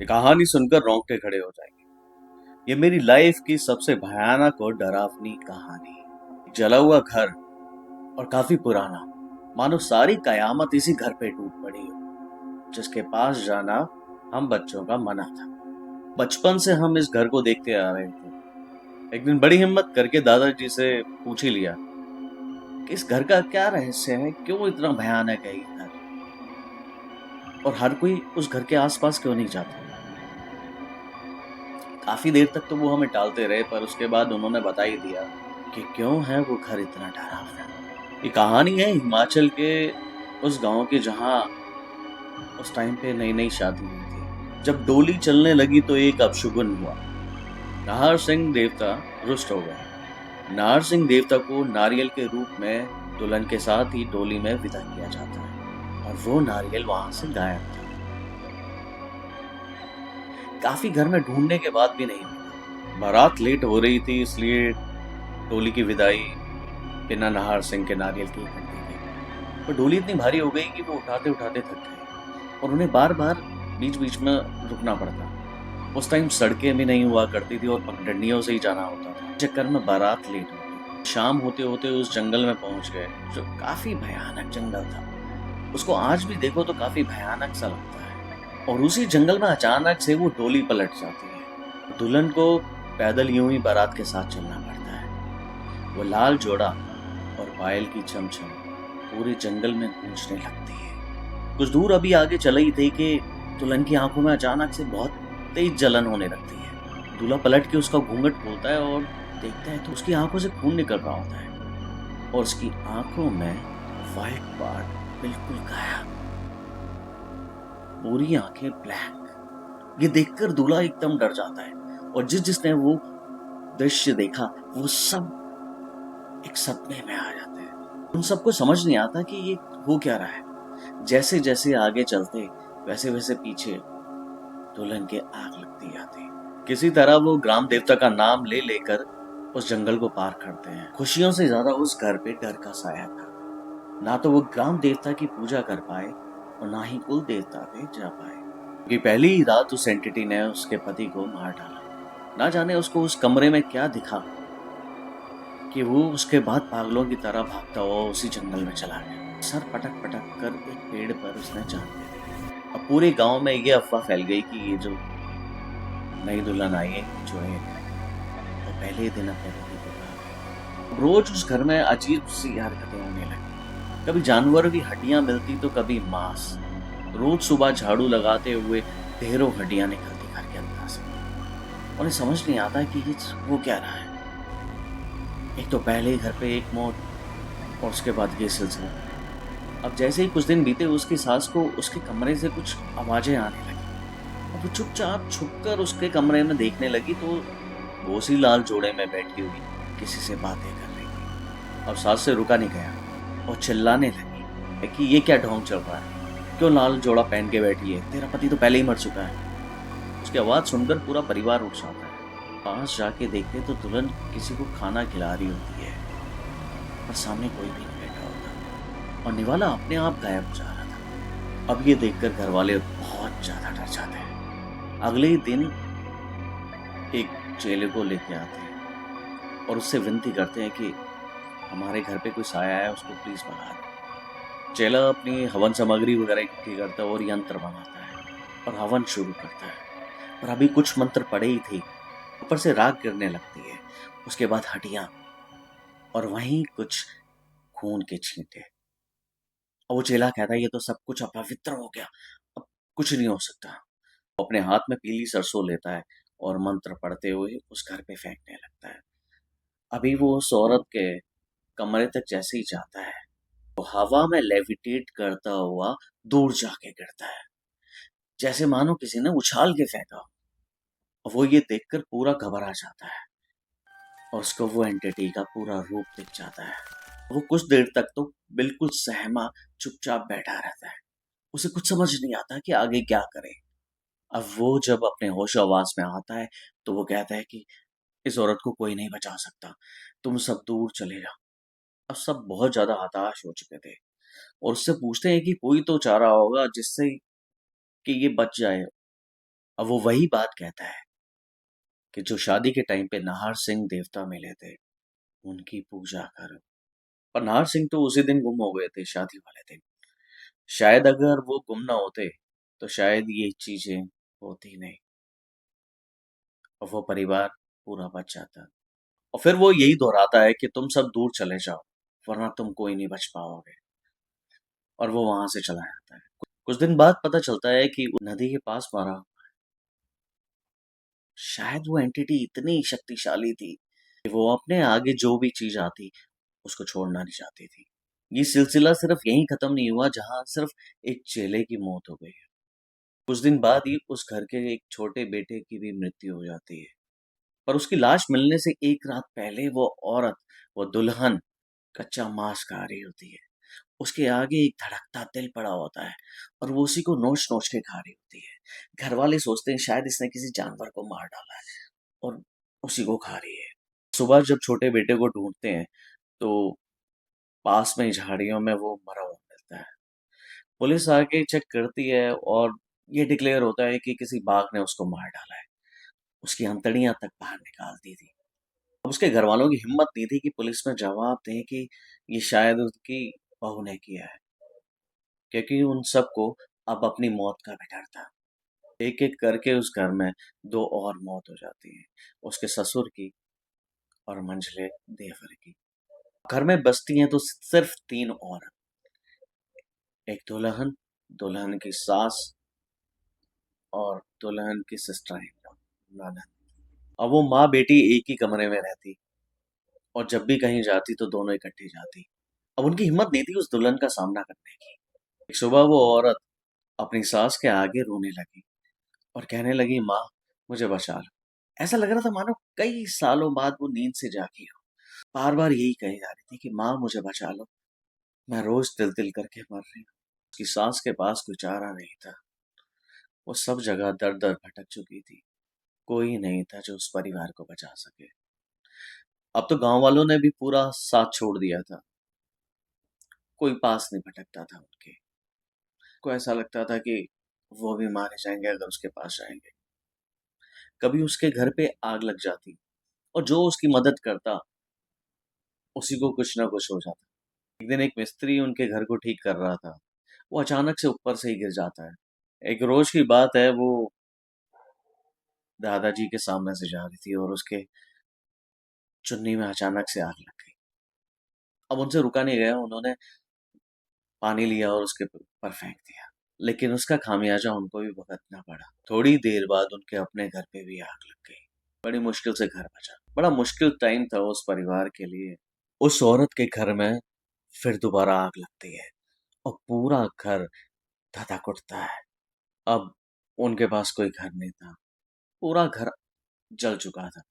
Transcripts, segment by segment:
ये कहानी सुनकर रोंगटे खड़े हो जाएंगे। ये मेरी लाइफ की सबसे भयानक और डरावनी कहानी। जला हुआ घर और काफी पुराना, मानो सारी कयामत इसी घर पे टूट पड़ी हो, जिसके पास जाना हम बच्चों का मना था। बचपन से हम इस घर को देखते आ रहे थे। एक दिन बड़ी हिम्मत करके दादाजी से पूछ ही लिया कि इस घर का क्या रहस्य है, क्यों इतना भयानक है ये घर, और हर कोई उस घर के आसपास क्यों नहीं जाता। काफी देर तक तो वो हमें टालते रहे, पर उसके बाद उन्होंने बता ही दिया कि क्यों है वो घर इतना डरावना। ये कहानी है हिमाचल के उस गांव की, जहां उस टाइम पे नई नई शादी हुई थी। जब डोली चलने लगी तो एक अपशुगुन हुआ। नाहर सिंह देवता रुष्ट हो गए। नाहर सिंह देवता को नारियल के रूप में दुल्हन के साथ ही डोली में विदा किया जाता है, और वो नारियल वहां से गायब था। काफी घर में ढूंढने के बाद भी नहीं मिला। बारात लेट हो रही थी, इसलिए डोली की विदाई बिना नाहर सिंह के नारियल के ही कर दी गई। पर डोली इतनी भारी हो गई कि वो उठाते उठाते थक गए, और उन्हें बार बार बीच बीच में रुकना पड़ता। उस टाइम सड़कें भी नहीं हुआ करती थी और पगडंडियों से ही जाना होता था। चक्कर में बारात लेट हो गई। शाम होते होते उस जंगल में पहुंच गए, जो काफी भयानक जंगल था। उसको आज भी देखो तो काफी भयानक सा लगता है। और उसी जंगल में अचानक से वो डोली पलट जाती है। दुल्हन को पैदल यूं ही बारात के साथ चलना पड़ता है। वो लाल जोड़ा और पायल की चमचम पूरे जंगल में गूंजने लगती है। कुछ दूर अभी आगे चले ही थे कि दुल्हन की आंखों में अचानक से बहुत तेज जलन होने लगती है। दूल्हा पलट के उसका घूंघट खोलता है और देखता है तो उसकी आंखों से खून निकल रहा होता है, और उसकी आंखों में व्हाइट पार्ट बिल्कुल गायब, पूरी आंखें ब्लैक। ये देखकर दूल्हा एकदम डर जाता है, और जिसने वो दृश्य देखा वो सब एक सपने में आ जाते हैं। उन सबको समझ नहीं आता कि ये हो क्या रहा है। जैसे जैसे आगे चलते वैसे वैसे पीछे दुल्हन के आग लगती जाती। किसी तरह वो ग्राम देवता का नाम ले लेकर उस जंगल को पार करते हैं। खुशियों से ज्यादा उस घर पे डर का साया था। ना तो वो ग्राम देवता की पूजा कर पाए, और ना ही कुल देवता पे जा पाए, क्योंकि पहली ही रात उस एंटिटी ने उसके पति को मार डाला। ना जाने उसको उस कमरे में क्या दिखा कि वो उसके बाद पागलों की तरह भागता हुआ उसी जंगल में चला गया। सर पटक पटक कर एक पेड़ पर उसने जान दे दी। अब पूरे गांव में ये अफवाह फैल गई कि ये जो नई दुल्हन आई है जो है वो पहले ही दिन अपने पति को खा गई। रोज उस घर में अजीब सी हरकतें होने लगी। कभी जानवरों की हड्डियां मिलती तो कभी मांस। रोज सुबह झाड़ू लगाते हुए ढेरों हड्डियां निकलती घर के अंदर से। उन्हें समझ नहीं आता कि ये वो क्या रहा है। एक तो पहले ही घर पे एक मौत, और उसके बाद ये सिलसिला। अब जैसे ही कुछ दिन बीते उसकी सास को उसके कमरे से कुछ आवाजें आने लगी। अब वो चुपचाप छुपकर उसके कमरे में देखने लगी तो वो उसी लाल जोड़े में बैठी हुई किसी से बातें कर रही थी। अब सास से रुका नहीं गया और चिल्लाने लगी कि ये क्या ढोंग चल रहा है, क्यों लाल जोड़ा पहन के बैठी है, तेरा पति तो पहले ही मर चुका है। उसकी आवाज सुनकर पूरा परिवार उठ जाता है। पास जाके देखते तो दुल्हन किसी को खाना खिला रही होती है, पर सामने कोई भी नहीं बैठा होता, और निवाला अपने आप गायब हो जा रहा था। अब ये देखकर घर वाले बहुत ज्यादा डर जाते हैं। अगले ही दिन एक चेले को लेके आते हैं और उससे विनती करते हैं कि हमारे घर पे कोई साया है, उसको प्लीज भगा दो। चेला अपनी हवन सामग्री वगैरह इकट्ठी करता है और यंत्र बनाता है और हवन शुरू करता है। पर अभी कुछ मंत्र पड़े ही थे, ऊपर से राख गिरने लगती है, उसके बाद हड्डियां, और वहीं कुछ खून के छींटे। और वो चेला कहता है ये तो सब कुछ अपवित्र हो गया, अब कुछ नहीं हो सकता। वो अपने हाथ में पीली सरसों लेता है और मंत्र पढ़ते हुए उस घर पे फेंकने लगता है। अभी वो उस औरत के कमरे तक जैसे ही जाता है, वो हवा में लेविटेट करता हुआ दूर जाके गिरता है, जैसे मानो किसी ने उछाल के फेंका हो। और वो ये देखकर पूरा घबरा जाता है, और उसको वो एंटिटी का पूरा रूप दिख जाता है। वो कुछ देर तक तो बिल्कुल सहमा चुपचाप बैठा रहता है। उसे कुछ समझ नहीं आता कि आगे क्या करे। अब वो जब अपने होश आवास में आता है तो वो कहता है कि इस औरत को कोई नहीं बचा सकता, तुम सब दूर चले जाओ। अब सब बहुत ज्यादा हताश हो चुके थे, और उससे पूछते हैं कि कोई तो चारा होगा जिससे कि ये बच जाए। अब वो वही बात कहता है कि जो शादी के टाइम पे नाहर सिंह देवता मिले थे, उनकी पूजा करो। और नाहर सिंह तो उसी दिन गुम हो गए थे, शादी वाले दिन। शायद अगर वो गुम ना होते तो शायद ये चीजें होती नहीं और वो परिवार पूरा बच जाता। और फिर वो यही दोहराता है कि तुम सब दूर चले जाओ, वरना तुम कोई नहीं बच पाओगे। और वो वहां से चला जाता है। कुछ दिन बाद पता चलता है कि वो नदी के पास मारा। शायद वो एंटिटी इतनी शक्तिशाली थी कि वो अपने आगे जो भी चीज आती उसको छोड़ना नहीं चाहती थी। ये सिलसिला सिर्फ यहीं खत्म नहीं हुआ जहां सिर्फ एक चेले की मौत हो गई। कुछ दिन बाद ही उस घर के एक छोटे बेटे की भी मृत्यु हो जाती है। पर उसकी लाश मिलने से एक रात पहले वो औरत, वो दुल्हन, कच्चा मांस खा रही होती है। उसके आगे एक धड़कता दिल पड़ा होता है और वो उसी को नोच नोच के खा रही होती है। घर वाले सोचते हैं शायद इसने किसी जानवर को मार डाला है और उसी को खा रही है। सुबह जब छोटे बेटे को ढूंढते हैं तो पास में ही झाड़ियों में वो मरा हुआ मिलता है। पुलिस आके चेक करती है और ये डिक्लेयर होता है कि किसी बाघ ने उसको मार डाला है। उसकी हथकड़ियां तक बाहर निकाल दी थी। अब उसके घर वालों की हिम्मत नहीं थी कि पुलिस में जवाब दें कि ये शायद उसकी बहू ने किया है, क्योंकि उन सबको अब अपनी मौत का भी डर था। एक एक करके उस घर में दो और मौत हो जाती है, उसके ससुर की और मंझले देवर की। घर में बचती हैं तो सिर्फ तीन औरत, एक दुल्हन, दुल्हन की सास और दुल्हन की सिस्टर ननद। अब वो माँ बेटी एक ही कमरे में रहती और जब भी कहीं जाती तो दोनों इकट्ठी जाती। अब उनकी हिम्मत नहीं थी उस दुल्हन का सामना करने की। एक सुबह वो औरत अपनी सास के आगे रोने लगी और कहने लगी, माँ मुझे बचा लो। ऐसा लग रहा था मानो कई सालों बाद वो नींद से जागी हो। बार बार यही कही जा रही थी कि माँ मुझे बचा लो, मैं रोज तिल तिल करके मर रही हूँ। उसकी सास के पास कोई चारा नहीं था। वो सब जगह दर दर भटक चुकी थी। कोई नहीं था जो उस परिवार को बचा सके। अब तो गांव वालों ने भी पूरा साथ छोड़ दिया था। कोई पास नहीं भटकता था उनके। को ऐसा लगता था कि वो भी मारे जाएंगे अगर उसके पास जाएंगे। कभी उसके घर पे आग लग जाती और जो उसकी मदद करता उसी को कुछ ना कुछ हो जाता। एक दिन एक मिस्त्री उनके घर को ठीक कर रहा था। वो अचानक से ऊपर से ही गिर जाता है। एक रोज की बात है, वो दादाजी के सामने से जा रही थी और उसके चुन्नी में अचानक से आग लग गई। अब उनसे रुका नहीं गया, उन्होंने पानी लिया और उसके ऊपर फेंक दिया। लेकिन उसका खामियाजा उनको भी भुगतना पड़ा। थोड़ी देर बाद उनके अपने घर पे भी आग लग गई। बड़ी मुश्किल से घर बचा। बड़ा मुश्किल टाइम था उस परिवार के लिए। उस औरत के घर में फिर दोबारा आग लगती है और पूरा घर धधक उठता है। अब उनके पास कोई घर नहीं था। पूरा घर जल चुका था।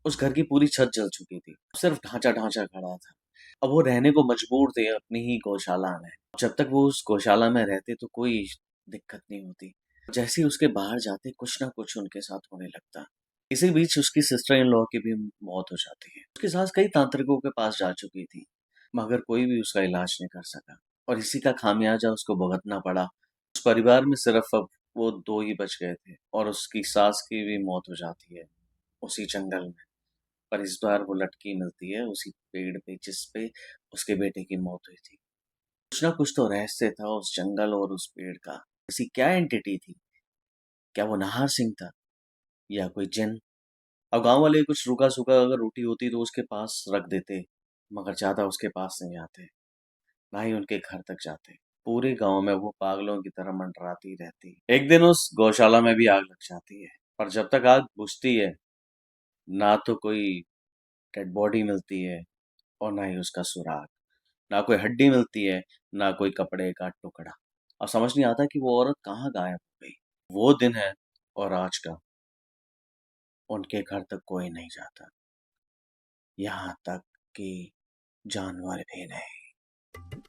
उस घर की पूरी छत जल चुकी थी। सिर्फ ढांचा ढांचा खड़ा था। अब वो रहने को मजबूर थे अपनी ही गौशाला में। जब तक वो उस गौशाला में रहते तो कोई दिक्कत नहीं होती। जैसे ही उसके बाहर जाते कुछ ना कुछ उनके साथ होने लगता। इसी बीच उसकी सिस्टर इन लॉ की भी मौत हो जाती है। उसकी सास कई तांत्रिकों के पास जा चुकी थी, मगर कोई भी उसका इलाज नहीं कर सका और इसी का खामियाजा उसको भुगतना पड़ा। उस परिवार में सिर्फ अब वो दो ही बच गए थे और उसकी सास की भी मौत हो जाती है उसी जंगल में। पर इस बार वो लटकी मिलती है उसी पेड़ पे जिस पे उसके बेटे की मौत हुई थी। कुछ ना कुछ तो रहस्य था उस जंगल और उस पेड़ का। ऐसी क्या एंटिटी थी? क्या वो नाहर सिंह था या कोई जिन? अब गांव वाले कुछ रूखा सूखा अगर रोटी होती तो उसके पास रख देते, मगर ज्यादा उसके पास नहीं आते, ना ही उनके घर तक जाते। पूरे गांव में वो पागलों की तरह मंडराती रहती। एक दिन उस गौशाला में भी आग लग जाती है, पर जब तक आग बुझती है ना तो कोई डेड बॉडी मिलती है और ना ही उसका सुराग। ना कोई हड्डी मिलती है, ना कोई कपड़े का टुकड़ा। अब समझ नहीं आता कि वो औरत कहाँ गायब हो गई। वो दिन है और आज का उनके घर तक कोई नहीं जाता, यहाँ तक कि जानवर भी नहीं।